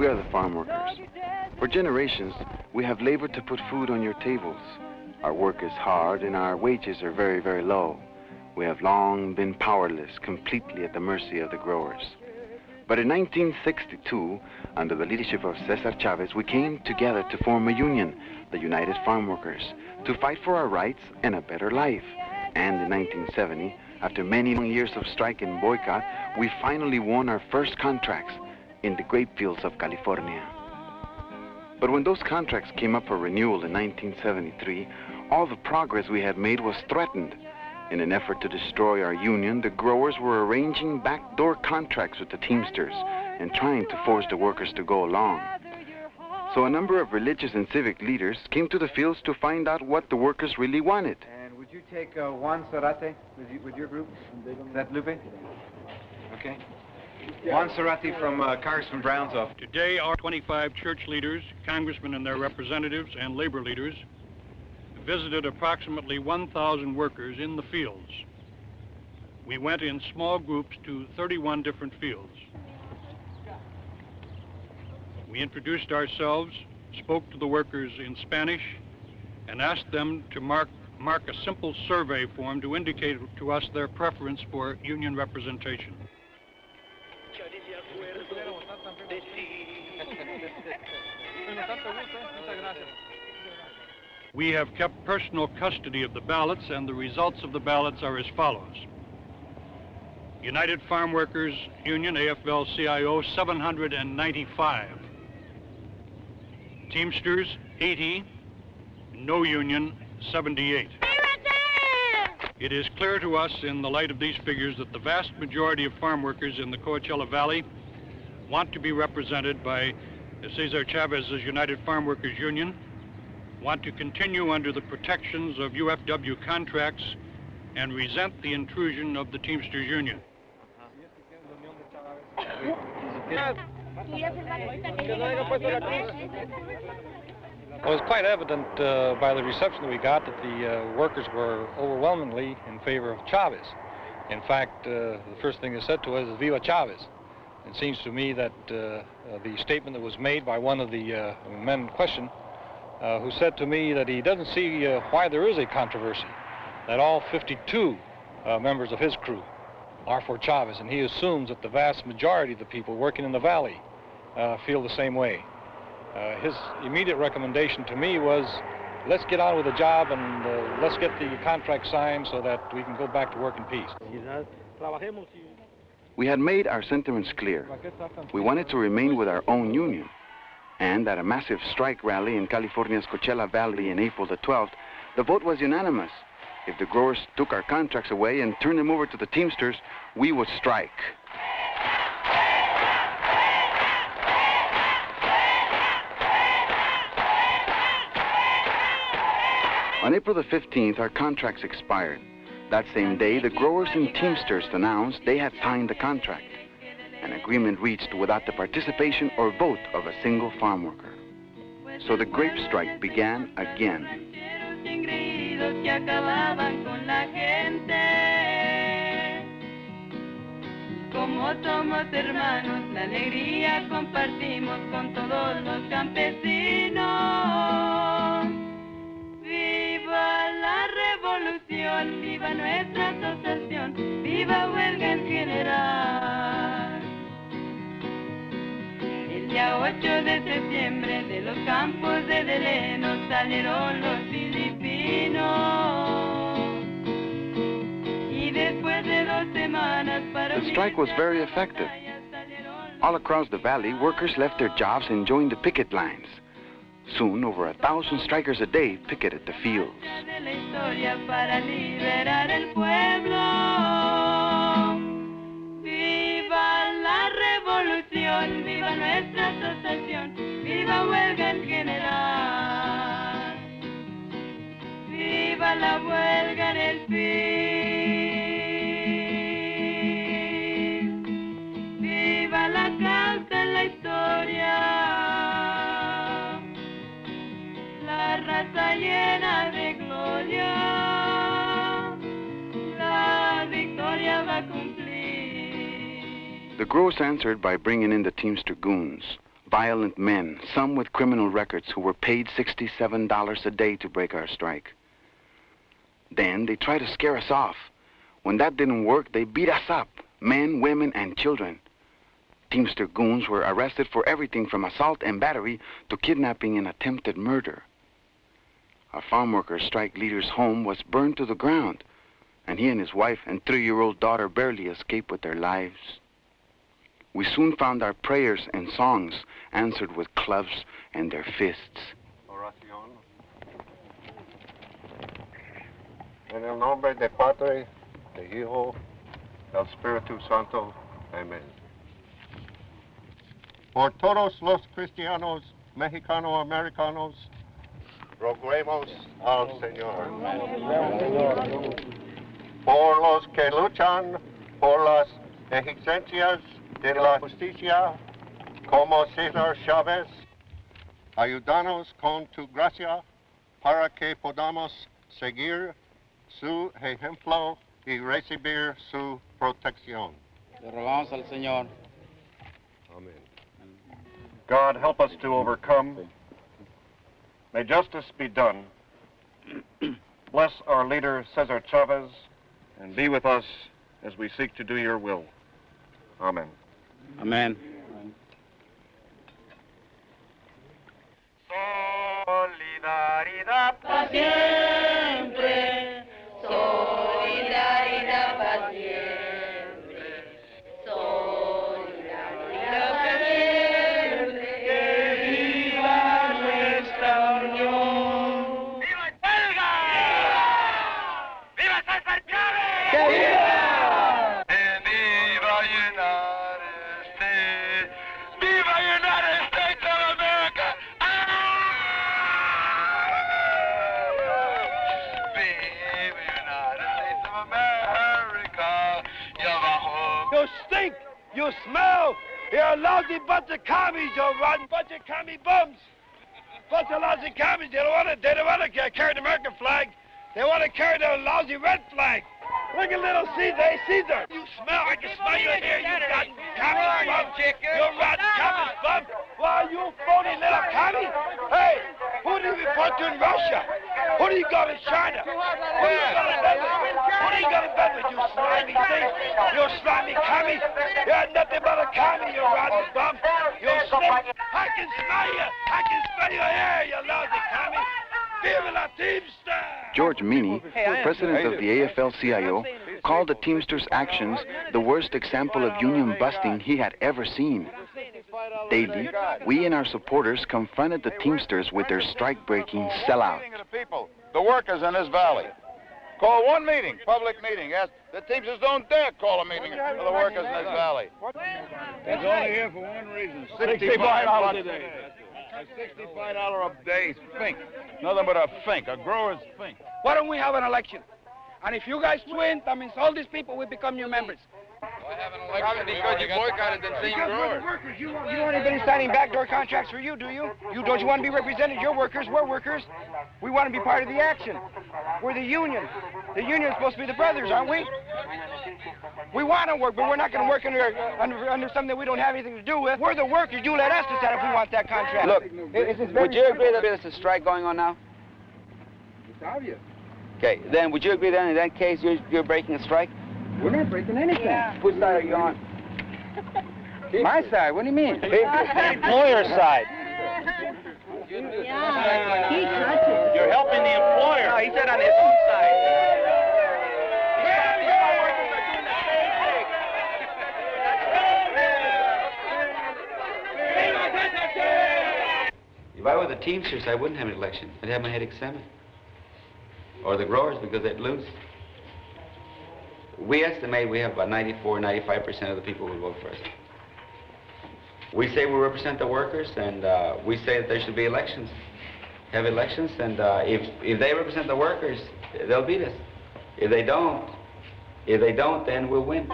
We are the farm workers. For generations, we have labored to put food on your tables. Our work is hard and our wages are very, very low. We have long been powerless, completely at the mercy of the growers. But in 1962, under the leadership of Cesar Chavez, we came together to form a union, the United Farm Workers, to fight for our rights and a better life. And in 1970, after many long years of strike and boycott, we finally won our first contracts in the grape fields of California. But when those contracts came up for renewal in 1973, all the progress we had made was threatened. In an effort to destroy our union, the growers were arranging backdoor contracts with the Teamsters and trying to force the workers to go along. So a number of religious and civic leaders came to the fields to find out what the workers really wanted. And would you take Juan Zarate with your group? Is that Lupe? Okay. Juan Zarate from Congressman Brown's office. Today, our 25 church leaders, congressmen and their representatives, and labor leaders visited approximately 1,000 workers in the fields. We went in small groups to 31 different fields. We introduced ourselves, spoke to the workers in Spanish, and asked them to mark a simple survey form to indicate to us their preference for union representation. We have kept personal custody of the ballots, and the results of the ballots are as follows. United Farm Workers Union, AFL-CIO, 795. Teamsters, 80. No union, 78. It is clear to us in the light of these figures that the vast majority of farm workers in the Coachella Valley want to be represented by Cesar Chavez's United Farm Workers Union, want to continue under the protections of UFW contracts, and resent the intrusion of the Teamsters Union. It was quite evident by the reception that we got that the workers were overwhelmingly in favor of Chavez. In fact, the first thing they said to us is "Viva Chavez." It seems to me that the statement that was made by one of the men in question, who said to me that he doesn't see why there is a controversy, that all 52 members of his crew are for Chavez, and he assumes that the vast majority of the people working in the valley feel the same way. His immediate recommendation to me was, let's get on with the job and let's get the contract signed so that we can go back to work in peace. We had made our sentiments clear. We wanted to remain with our own union. And at a massive strike rally in California's Coachella Valley on April the 12th, the vote was unanimous. If the growers took our contracts away and turned them over to the Teamsters, we would strike. On April the 15th, our contracts expired. That same day, the growers and Teamsters announced they had signed the contract. An agreement reached without the participation or vote of a single farm worker. So the grape strike began again. Como somos hermanos, la alegría compartimos con todos los campesinos. Viva la revolución, viva nuestra asociación, viva huelga en general. El día 8 de septiembre de los campos de Deleno salieron los filipinos. Y después de 2 semanas para the strike was very effective. All across the valley, workers left their jobs and joined the picket lines. Soon, over 1,000 strikers a day picketed the fields. Viva la revolución, viva nuestra asociación, viva huelga en general. Viva la huelga en el fin. Viva la causa en la historia. La raza llena de gloria, la victoria va a cumplir. The growers answered by bringing in the Teamster goons, violent men, some with criminal records, who were paid $67 a day to break our strike. Then they tried to scare us off. When that didn't work, they beat us up, men, women, and children. Teamster goons were arrested for everything from assault and battery to kidnapping and attempted murder. Our farm workers' strike leader's home was burned to the ground, and he and his wife and 3-year-old daughter barely escaped with their lives. We soon found our prayers and songs answered with clubs and their fists. Oración. En el nombre de Padre, de Hijo, del Espíritu Santo. Amén. Por todos los cristianos, mexicano-americanos, roguemos al Señor. Por los que luchan por las exigencias de la justicia, como César Chávez, ayúdanos con tu gracia para que podamos seguir su ejemplo y recibir su protección. Le rogamos al Señor. Amen. God, help us to overcome. May justice be done. Bless our leader, Cesar Chavez, and be with us as we seek to do your will. Amen. Amén. Solidaridad para siempre. Solidaridad para siempre. Solidaridad para siempre. Que viva nuestra unión. ¡Viva el belga! ¡Viva César Chávez! ¡Que viva! ¡Viva United States! ¡Viva United States of America! ¡Viva United States of America! ¡Y abajo! You stink! You smell! You're a lousy bunch of commies, you rotten bunch of commie bums! Bunch of lousy commies, they don't want to carry the American flag. They want to carry the lousy red flag. Look at little Caesar. Hey, Caesar! You smell! I can smell you in here, you rotten commie bum! You rotten commie bum! Why, you phony little commie! Hey, who do you report to in Russia? Who do you go to China? Who do you go to bed with? Who do you go to bed with, you slimy thing? You slimy commie! You're nothing but a commie, you rotten bum! You snake! I can smell you! I can smell your hair, you lousy commie! Viva la Teamster! George Meany, president of the AFL-CIO, called the Teamsters' actions the worst example of union busting he had ever seen. Daily, we and our supporters confronted the Teamsters with their strike-breaking sellout. The workers in this valley. Call one meeting, public meeting. Yes, the Teamsters don't dare call a meeting for the workers in this valley. It's only here for one reason. $65 a day. A $65 a day fink. Nothing but a fink, a grower's fink. Why don't we have an election? And if you guys win, that means all these people will become new members. Because you boycotted the same growers. You don't want anybody signing backdoor contracts for you, do you? Don't you want to be represented? You're workers, we're workers. We want to be part of the action. We're the union. The union is supposed to be the brothers, aren't we? We want to work, but we're not going to work under something we don't have anything to do with. We're the workers. You let us decide if we want that contract. Look, would you agree that there's a strike going on now? It's obvious. Okay, then would you agree then in that case you're breaking a strike? We're not breaking anything. Whose side are you on? My side? What do you mean? The employer's side. Yeah, he touches. You're helping the employer. No, he said on his own side. If I were the Teamsters, I wouldn't have an election. I'd have my head examined. Or the growers, because they'd lose. We estimate we have about 94-95% of the people who vote for us. We say we represent the workers, and we say that there should be elections. Have elections, and if they represent the workers, they'll beat us. If they don't, then we'll win.